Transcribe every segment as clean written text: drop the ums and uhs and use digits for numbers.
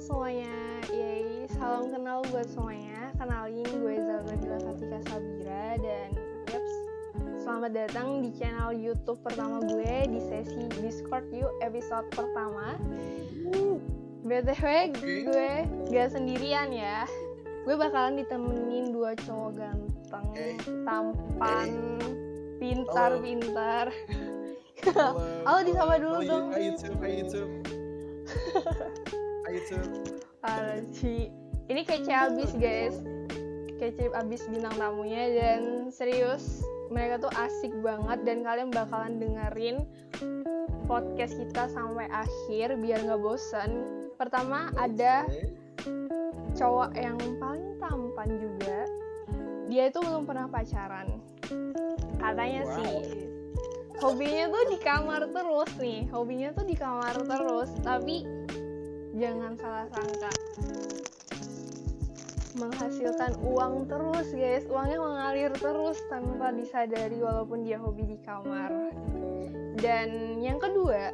semuanya, yay, salam kenal buat semuanya. Kenalin gue Zalbadila Katika Sabira dan yaps, selamat datang di channel YouTube pertama gue di sesi Discord You episode pertama. BTW gue gak sendirian ya. Gue bakalan ditemenin dua cowok ganteng, tampan, pintar. Halo disapa dulu dong. Hai YouTube. Ci. Ini kece abis guys. Kece abis bintang tamunya dan serius mereka tuh asik banget dan kalian bakalan dengerin podcast kita sampai akhir biar nggak bosan. Pertama ada cowok yang paling tampan juga. Dia itu belum pernah pacaran. Katanya sih. Hobinya tuh di kamar terus tapi jangan salah sangka, menghasilkan uang terus guys, uangnya mengalir terus tanpa disadari walaupun dia hobi di kamar. Dan yang kedua,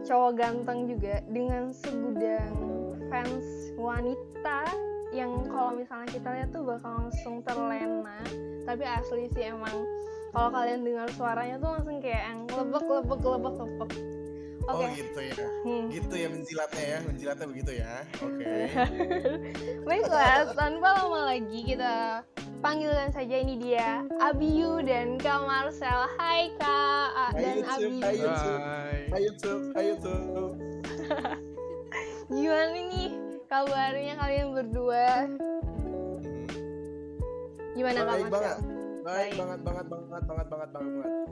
cowok ganteng juga dengan segudang fans wanita yang kalau misalnya kita lihat tuh bakal langsung terlena, tapi asli sih emang kalau kalian dengar suaranya tuh langsung kayak yang lebek. Okay. Oh gitu ya, gitu ya menjilatnya begitu ya. Oke. Baiklah, tanpa lama lagi kita panggilkan saja ini dia Abiyu dan Kak Marcel. Hai Kak dan Abiyu. Hai YouTube. Gimana nih kabarnya kalian berdua? Gimana Kak Marcel? Baik banget.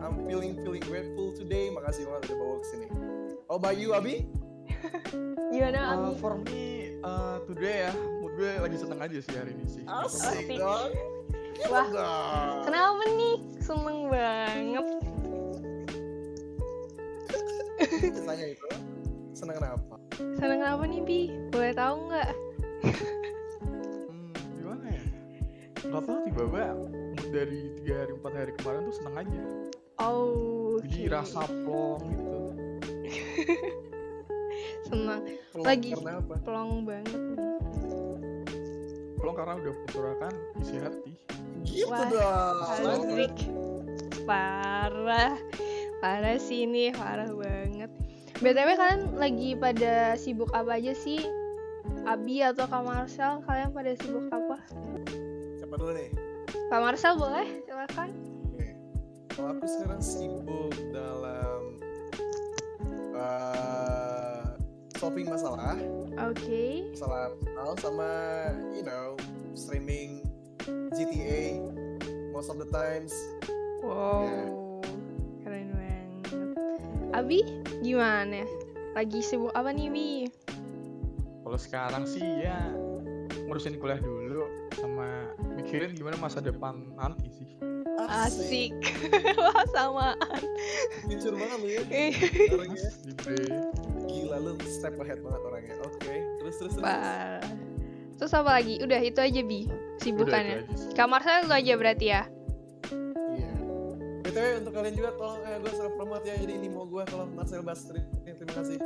I'm feeling grateful today. Makasih banget udah bawa kesini. How about you, Abi? Gimana Abi? For me, today ya, mood gue lagi seneng aja sih hari ini sih. Asik dong. Wah, kenapa nih? Seneng banget. Tanya itu, seneng kenapa? Seneng kenapa nih Bi? Boleh tahu nggak? Gimana ya? Gak tau tiba-tiba dari 3 hari 4 hari kemarin tuh seneng aja. Oh, jadi rasa plong gitu. Senang. Lagi plong banget nih. Plong karena udah mencurahkan isi hati. Gitu dong. Asik. Parah sih ini, parah banget. BTW kalian lagi pada sibuk apa aja sih? Abi atau Kak Marcel, kalian pada sibuk apa? Siapa dulu nih? Kak Marcel boleh, silakan. Kalau aku sekarang sibuk dalam solving masalah. Oke. Masalah sama streaming GTA most of the times. Wow, keren banget. Abi, gimana? Lagi sibuk apa nih, Bi? Kalau sekarang sih ya ngurusin kuliah dulu sama mikirin gimana masa depan nanti sih. Asik. Wah, samaan. Jujur banget lu ya. Orangnya. Gila lu step ahead banget orangnya. Oke. Terus. Terus apa lagi? Udah itu aja Bi sibukannya. Kak Marcel itu aja berarti ya. Iya. BTW untuk kalian juga tolong gue self promote ya, jadi ini mau gue kalau Marcel Bastri. Terima kasih.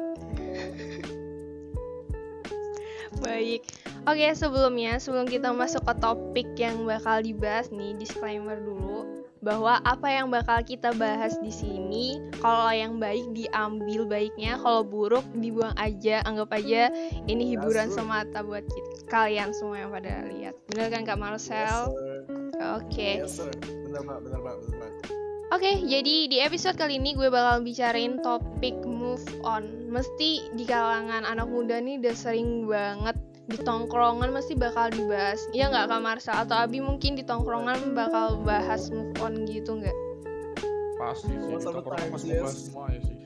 Baik. Oke, sebelum kita masuk ke topik yang bakal dibahas nih, disclaimer dulu bahwa apa yang bakal kita bahas di sini, kalau yang baik diambil baiknya, kalau buruk dibuang aja, anggap aja ini hiburan semata buat kalian semua yang pada lihat. Bener kan Kak Marcel? Oke. Yes, sir. Bener Pak. Oke, jadi di episode kali ini gue bakal bicarain topik move on. Mesti di kalangan anak muda nih udah sering banget di tongkrongan mesti bakal dibahas. Iya nggak Kak Marcel? Atau Abi mungkin di tongkrongan bakal bahas move on gitu nggak? Pasti sih, di tongkrongan pasti bahas semua ya sih.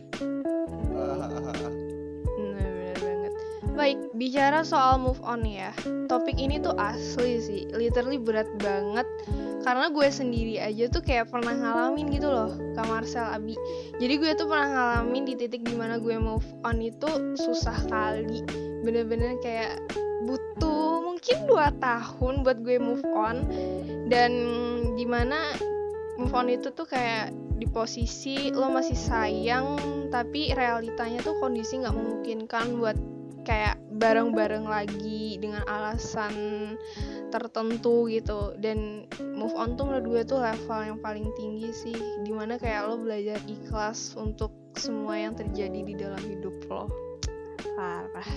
Bener banget. Baik, bicara soal move on ya. Topik ini tuh asli sih, literally berat banget. Karena gue sendiri aja tuh kayak pernah ngalamin gitu loh, Kak Marcel, Abi. Jadi gue tuh pernah ngalamin di titik dimana gue move on itu susah kali. Bener-bener kayak butuh mungkin 2 tahun buat gue move on. Dan dimana move on itu tuh kayak di posisi lo masih sayang, tapi realitanya tuh kondisi nggak memungkinkan buat kayak bareng-bareng lagi dengan alasan tertentu gitu. Dan move on tuh menurut gue tuh level yang paling tinggi sih, dimana kayak lo belajar ikhlas untuk semua yang terjadi di dalam hidup lo. Parah.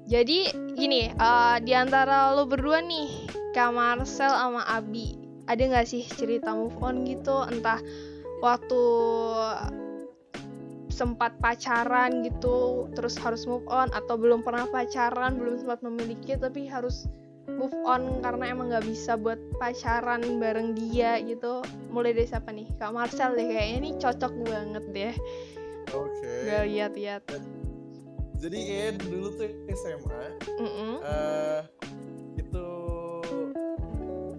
Jadi gini, di antara lo berdua nih, Kak Marcel sama Abi, ada nggak sih cerita move on gitu, entah waktu sempat pacaran gitu terus harus move on, atau belum pernah pacaran, belum sempat memiliki tapi harus move on karena emang nggak bisa buat pacaran bareng dia gitu. Mulai dari siapa nih? Kak Marcel deh, kayaknya ini cocok banget deh. Oke. Gak lihat. Jadi kayak dulu tuh SMA, itu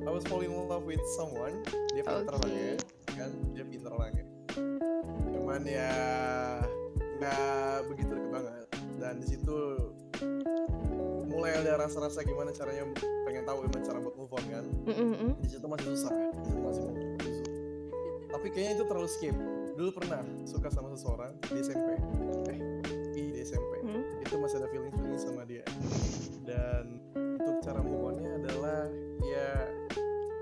I was falling in love with someone. Dia pinter lah ya, kan? Dia pinter lah ya. Cuman ya nggak begitu deket banget. Dan di situ mulai ada rasa-rasa gimana caranya, pengen tahu gimana cara buat move on kan. Di situ masih susah, di situ masih mau susah. Tapi kayaknya itu terlalu skip. Dulu pernah suka sama seseorang di SMP. Di SMP. Itu masih ada feeling sama dia. Dan untuk cara move on-nya adalah ya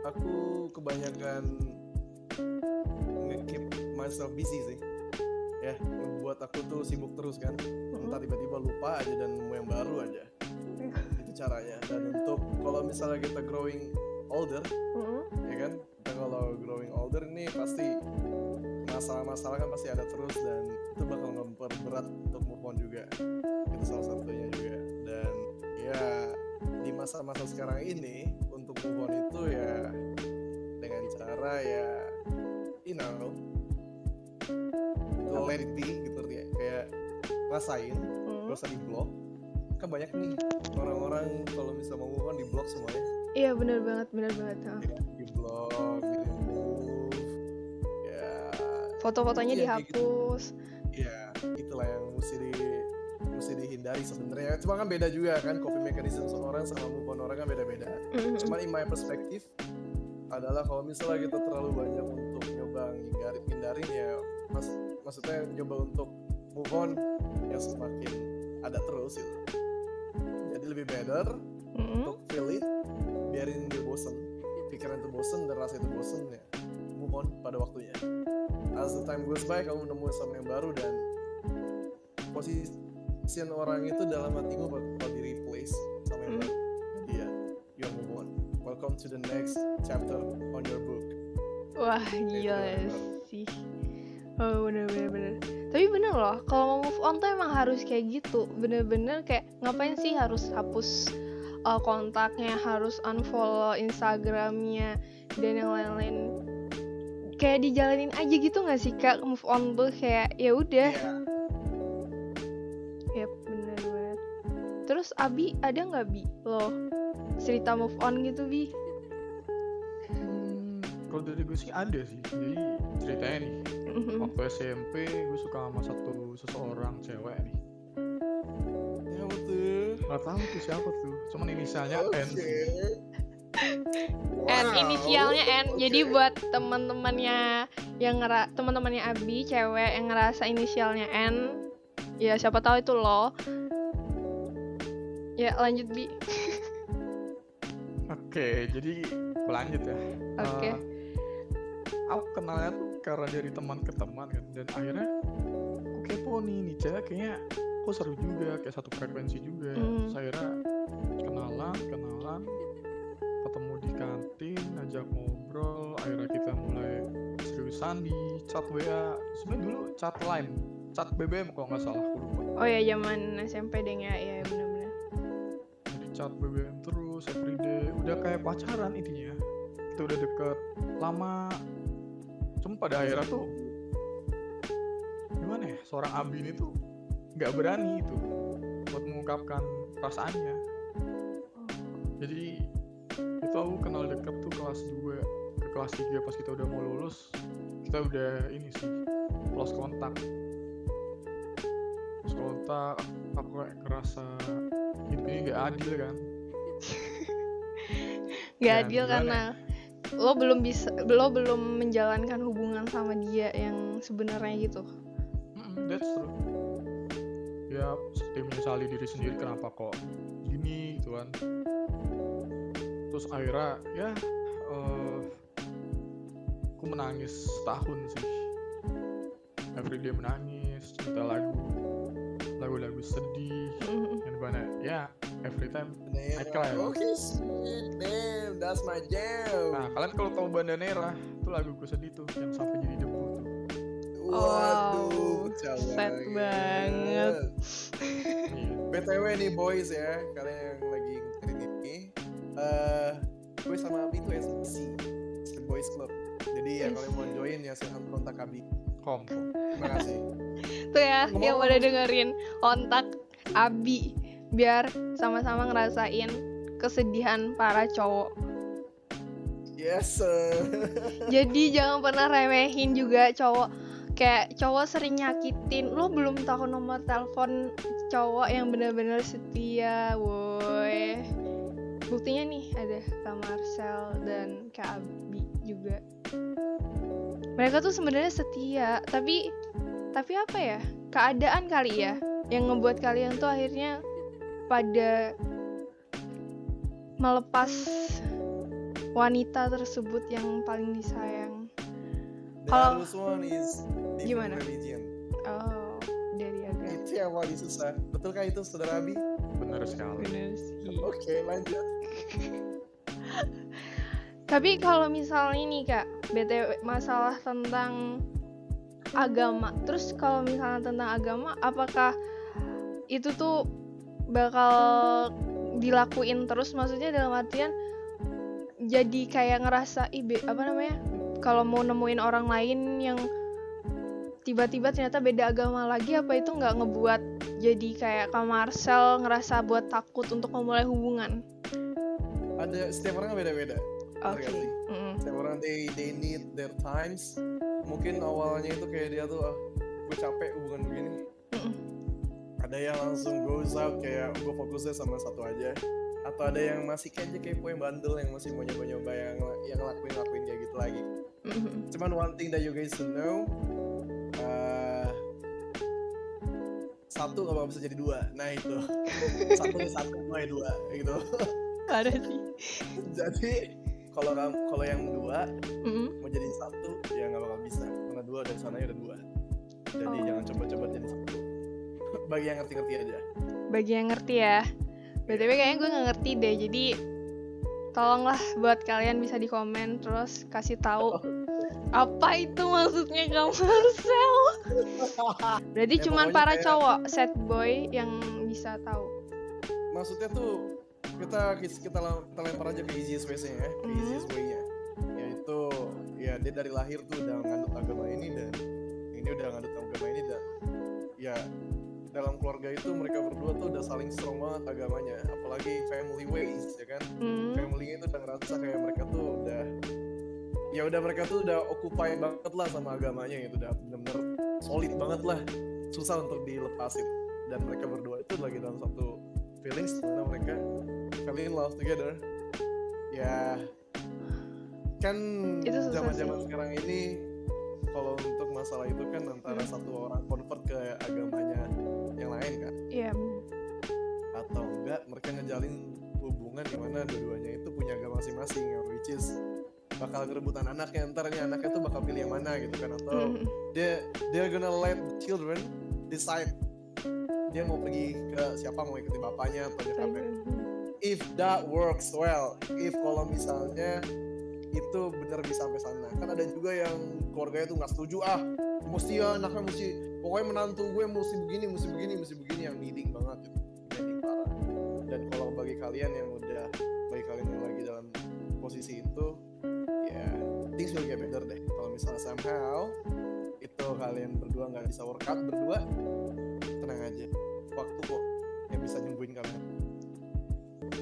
aku kebanyakan nge-keep myself busy sih. Ya, membuat aku tuh sibuk terus kan. Entah tiba-tiba lupa aja dan mau yang baru aja. Itu caranya. Dan untuk kalau misalnya kita growing older, ya kan, kita kalau growing older ini pasti masalah-masalah kan pasti ada terus, dan itu bakal memperberat untuk move on juga. Itu salah satunya juga. Dan ya di masa-masa sekarang ini untuk move on itu ya dengan cara ya let it be gitu ya, kayak rasain, gak usah di blok. Kan banyak nih orang-orang kalau bisa mau move on di blok semuanya. Iya benar banget. Ya, di blok, di remove, ya foto-fotonya dihapus. Iya, itulah yang mesti dihindari sebenarnya. Cuma kan beda juga kan, coping mechanism seorang sama move on orang kan beda-beda. Cuma in my perspective adalah kalau misalnya kita terlalu banyak untuk nyoba hindarin ya, maksudnya nyoba untuk move on ya semakin ada terus gitu. Jadi lebih better untuk feel it, biarin dia bosen, pikiran itu bosen dan rasa itu bosen ya, move on pada waktunya. As the time goes by, kamu nemu sama yang baru dan posisi orang itu dalam hatimu bakal di replace sama yang baru. Jadi ya, you move on. Welcome to the next chapter on your book. Wah gila sih. Oh bener. Tapi bener loh, kalau mau move on tuh emang harus kayak gitu. Bener-bener kayak ngapain sih harus hapus kontaknya, harus unfollow Instagramnya dan yang lain-lain. Kayak dijalanin aja gitu nggak sih Kak, move on tuh kayak ya udah. Yep, bener banget. Terus Abi ada nggak Bi lo cerita move on gitu Bi? Kalau dari gue sih ada sih. Jadi ceritanya nih, waktu SMP gue suka sama seseorang cewek nih. Siapa tuh? Gak tahu tuh siapa tuh, cuman inisialnya N sih. N, inisialnya N. Jadi buat teman-temannya Abi cewek yang ngerasa inisialnya N, ya siapa tahu itu lo. Ya lanjut Bi. Oke, jadi gue lanjut ya. Oke. Aku kenalnya tuh karena dari teman ke teman kan, dan akhirnya aku kepo nih cewek kayaknya kok seru juga, kayak satu frekuensi juga. Terus akhirnya kenalan, ketemu di kantin, ajak ngobrol, akhirnya kita mulai seriusan di chat WA. Sebenarnya dulu chat line, chat BBM kalau nggak salah, aku lupa. Oh ya zaman SMP deh ya benar-benar. Jadi chat BBM terus everyday, udah kayak pacaran intinya. Kita udah deket lama. Cuma pada akhirnya tuh gimana ya, seorang Abi ini tuh nggak berani itu buat mengungkapkan perasaannya. Jadi itu aku kenal deket tuh kelas 2 ke kelas 3, pas kita udah mau lulus kita udah ini sih lost kontak. Aku kayak ngerasa hidup ini nggak adil kan. Nggak adil karena lo belum menjalankan hubungan sama dia yang sebenarnya gitu. That's true. ya seperti menyesali diri sendiri kenapa kok gini gitu kan. Terus akhirnya ya aku menangis setahun sih, everyday menangis, cerita lagu-lagu sedih yang mana ya every time I cry. Okay, sweet, damn, that's my jam. Nah, kalian kalau tahu Bandanera, itu laguku sedih tuh yang sampai jadi debu tuh. Waduh, sad banget. Iya. BTW nih boys ya, kalian yang lagi ngerin ini, gue sama Abi tuh SBC, Street Boys Club. Jadi ya kalian mau join ya silahkan kontak Abi. Terima kasih. Tuh ya, yang udah dengerin, kontak Abi biar sama-sama ngerasain kesedihan para cowok. Yes sir. Jadi jangan pernah remehin juga cowok. Kayak cowok sering nyakitin, lo belum tahu nomor telepon cowok yang benar-benar setia, woi. Buktinya nih ada Kak Marcel dan Kak Abi juga. Mereka tuh sebenarnya setia, tapi apa ya? Keadaan kali ya yang ngebuat kalian tuh akhirnya pada melepas wanita tersebut yang paling disayang. Kalau one is gimana? Religion. Oh, dari agama. Itu yang paling susah. Betulkah itu saudara Abi? Benar sekali. Bener sih. Oke, lanjut. Tapi kalau misalnya nih Kak, BTW masalah tentang agama. Terus kalau misalnya tentang agama, apakah itu tuh bakal dilakuin terus? Maksudnya dalam artian jadi kayak ngerasa kalau mau nemuin orang lain yang tiba-tiba ternyata beda agama lagi, apa itu nggak ngebuat jadi kayak Kak Marcel ngerasa buat takut untuk memulai hubungan? Ada, setiap orang beda-beda. Oke. Setiap orang they need their times. Mungkin awalnya itu kayak dia tuh gue capek hubungan begini. Ada yang langsung goes out kayak gue fokusnya sama satu aja. Atau ada yang masih kayaknya kepo yang bandel, yang masih mau nyoba-nyoba yang ngelakuin kayak gitu lagi. Cuman one thing that you guys should know, satu gak bakal bisa jadi dua. Nah itu satu mulai dua gitu. Ada sih. Jadi kalau yang dua mau jadi satu ya nggak bakal bisa, karena dua dari sananya ada dua. Jadi jangan coba-coba jadi satu. Bagi yang ngerti-ngerti aja. Bagi yang ngerti ya. BTW kayaknya gue nggak ngerti deh, jadi tolonglah buat kalian bisa di komen terus kasih tahu apa itu maksudnya Kak Marcel. Berarti Ya, cuman pokoknya para kayak- cowok sad boy yang bisa tahu. Maksudnya tuh kita lempar aja ke easiest way-nya ya, ke easiest way-nya. Yaitu ya dia dari lahir tuh udah ngandut agama ini dan ini udah ngandut agama ini dan ya dalam keluarga itu mereka berdua tuh udah saling strong banget agamanya, apalagi family ways ya kan. Family-nya itu udah ngerasa kayak mereka tuh mereka tuh udah occupy banget lah sama agamanya, gitu udah bener-bener solid banget lah, susah untuk dilepasin. Dan mereka berdua itu lagi dalam satu feelings dimana mereka fell in love together. Ya kan Itu susah zaman-zaman sekarang ini kalau untuk masalah itu kan antara satu orang convert ke agamanya yang lain kan, Iya. atau enggak mereka ngejalin hubungan di mana dua-duanya itu punya agama masing-masing, yang which is bakal kerebutan anaknya, ntar nih anaknya tuh bakal pilih yang mana gitu kan, atau they're gonna let children decide dia mau pergi ke siapa, mau ikuti bapaknya atau nyokapnya. If that works well, if kalau misalnya itu bener bisa sampai sana. Kan ada juga yang keluarganya tuh nggak setuju, mesti ya anaknya mesti, pokoknya menantu gue mesti begini yang leading banget gitu, leading parah. Dan kalau bagi kalian yang lagi dalam posisi itu, ya things will get better deh. Kalau misalnya somehow itu kalian berdua nggak bisa workout berdua, tenang aja, waktu kok yang bisa nyembuhin kalian.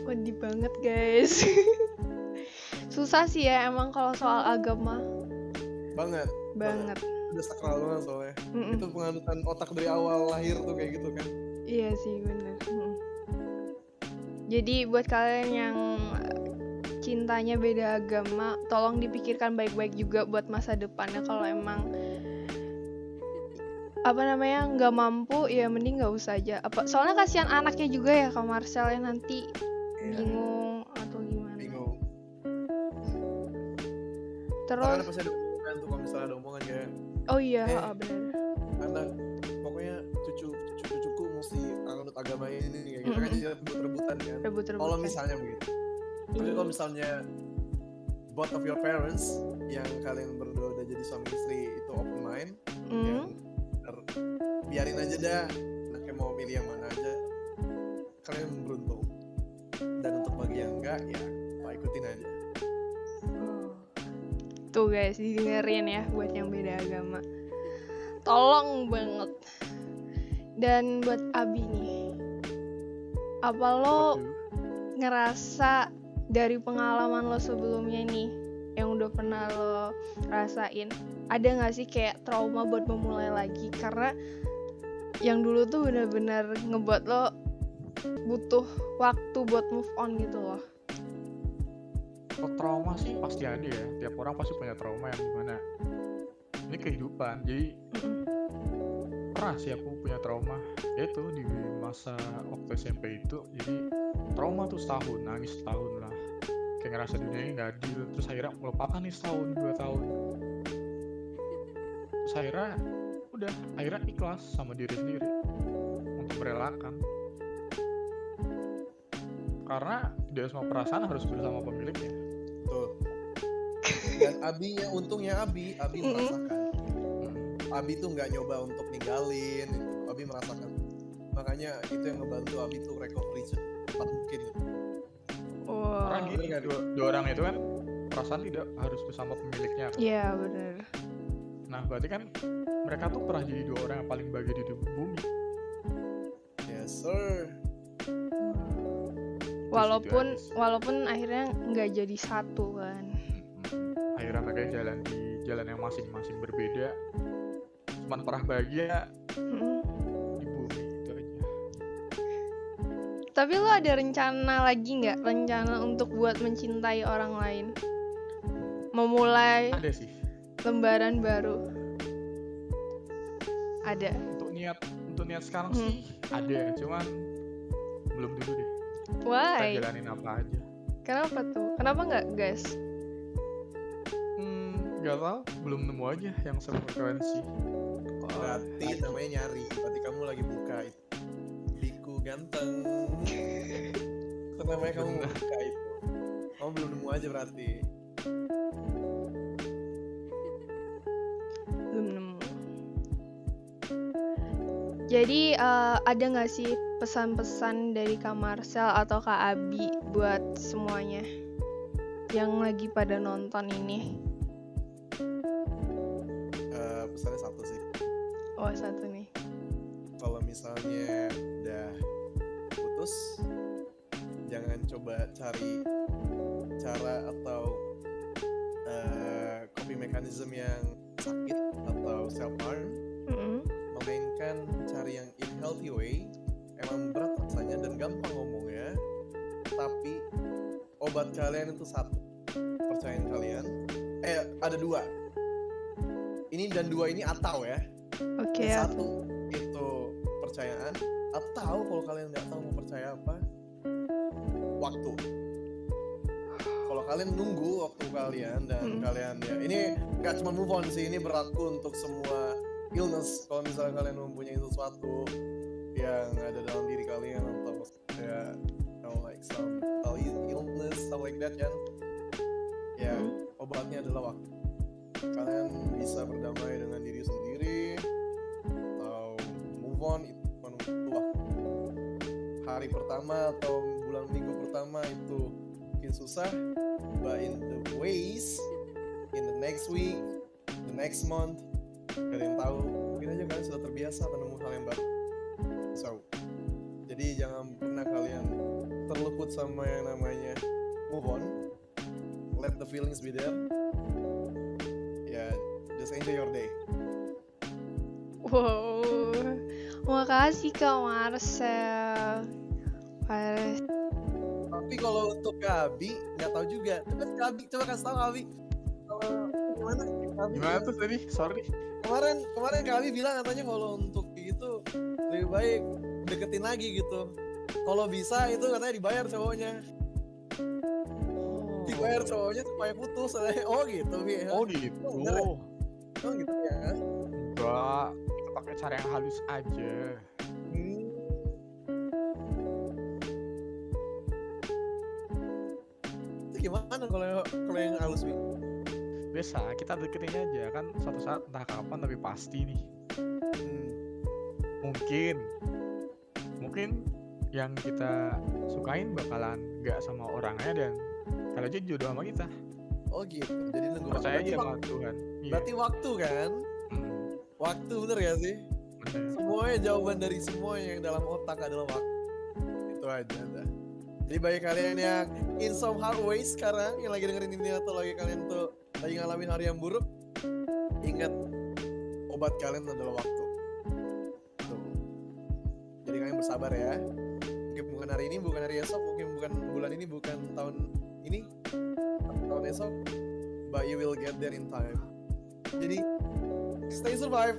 Sedih banget guys. Susah sih ya emang kalau soal agama. Banget. Udah sakral banget soalnya. Itu penganutan otak dari awal lahir tuh kayak gitu kan. Iya sih bener. Jadi buat kalian yang cintanya beda agama, tolong dipikirkan baik-baik juga buat masa depannya. Kalau emang nggak mampu ya mending nggak usah aja. Soalnya kasihan anaknya juga ya Kak Marcel ya, nanti bingung atau gimana. Bingung. Terus Karena pasti ada omongan tuh, kalau misalnya ada omongan kayak oh iya, benar. anak pokoknya cucuku mesti anut agama ini kayak gitu kan, jadi rebut-rebutan kan. Kalau misalnya begitu. Tapi kalau misalnya both of your parents yang kalian berdua udah jadi suami istri itu open mind, yang biarin aja dah, anaknya mau pilih yang mana aja, kalian beruntung. Dan untuk bagi yang enggak ya Pak ikutin aja. Tuh guys, dengerin ya buat yang beda agama. Tolong banget. Dan buat Abi nih, apa lo ngerasa dari pengalaman lo sebelumnya nih yang udah pernah lo rasain, ada gak sih kayak trauma buat memulai lagi? Karena yang dulu tuh benar-benar ngebuat lo butuh waktu buat move on gitu loh. Kalau trauma sih pasti ada ya, tiap orang pasti punya trauma yang gimana. Ini kehidupan, jadi pernah sih aku punya trauma, yaitu di masa waktu SMP itu. Jadi trauma tuh setahun, nangis setahun lah, kayak ngerasa dunia ini gak adil. Terus akhirnya melupakan nih setahun, 2 tahun. Terus akhirnya ikhlas sama diri sendiri untuk merelakan. Karena tidak semua perasaan harus bersama pemiliknya. Tuh. Dan untungnya Abi merasakan. Abi tuh nggak nyoba untuk ninggalin, Abi merasakan. Makanya itu yang ngebantu Abi tuh recovery cepat mungkin. Karena gini, dua orang itu kan perasaan tidak harus bersama pemiliknya. Iya benar. Nah berarti kan mereka tuh pernah jadi 2 orang yang paling bahagia di bumi. Yes sir. Walaupun akhirnya nggak jadi satu kan. Akhirnya mereka jalan di jalan yang masing-masing berbeda. Cuman pernah bahagia di bumi itu aja. Tapi lo ada rencana lagi nggak? Rencana untuk buat mencintai orang lain? Memulai ada sih. Lembaran baru. Ada. Untuk niat sekarang sih ada, cuman belum dulu deh. Why? Kita jalanin apa aja. Kenapa tuh? Kenapa nggak gas? Gak tau, belum nemu aja yang sefrekuensi. Berarti namanya nyari. Berarti kamu lagi buka itu. Biku ganteng. Itu namanya kamu buka itu. Kamu belum nemu aja berarti. Belum nemu. Jadi ada nggak sih pesan-pesan dari Kak Marcel atau Kak Abi buat semuanya yang lagi pada nonton ini? Pesannya satu sih. Oh, satu nih. Kalau misalnya udah putus, jangan coba cari cara atau coping mechanism yang sakit atau self harm. Memainkan cari yang in healthy way. Emang berat rasanya dan gampang ngomongnya, tapi obat kalian itu satu. Percayain kalian. Ada 2. Ini dan 2 ini atau ya. Oke. Satu itu percayaan, atau kalau kalian nggak tahu mau percaya apa, waktu. Kalau kalian nunggu waktu kalian dan kalian ya, ini nggak cuma move on sih, ini berlaku untuk semua illness. Kalau misalnya kalian mempunyai sesuatu yang ada dalam diri kalian atau ya, like some illness stuff like that kan, ya obatnya adalah waktu. Kalian bisa berdamai dengan diri sendiri atau move on, itu menunggu waktu. Hari pertama atau bulan minggu pertama itu mungkin susah, but in the ways, in the next week, the next month, kalian tahu, mungkin aja kalian sudah terbiasa menemukan hal yang baru. So, jadi jangan pernah kalian terluput sama yang namanya move on. Let the feelings be there. Just enjoy your day. Wow, makasih Kak Marcel. Tapi kalau untuk Abi nggak tahu juga. Coba kasih tahu Abi. Kalau gimana? Gimana tuh tadi? Sorry. kemarin kami bilang katanya kalau untuk gitu lebih baik deketin lagi gitu. Kalau bisa itu katanya dibayar cowoknya. Dibayar cowoknya supaya putus. Oh gitu, Bi. Oh gitu. Oh gitu ya. Enggak, kita pakai cara yang halus aja. Itu gimana kalau yang halus, Bi? Biasa kita deketin aja kan, suatu saat entah kapan tapi pasti nih. Mungkin yang kita sukain bakalan nggak sama orangnya dan kalau aja jodoh sama kita. Oh gitu. Jadi nunggu Percaya aja sama Tuhan. Berarti waktu kan? Waktu, bener gak sih? Bener. Semuanya jawaban dari semua yang dalam otak adalah waktu. Itu aja dah. Jadi bagi kalian yang in some hard ways sekarang, yang lagi dengerin ini atau lagi kalian tuh lagi ngalamin hari yang buruk, ingat obat kalian adalah waktu. Tuh. Jadi kalian bersabar ya. Mungkin bukan hari ini, bukan hari esok, mungkin bukan bulan ini, bukan tahun ini, tahun esok, but you will get there in time. Jadi stay survive.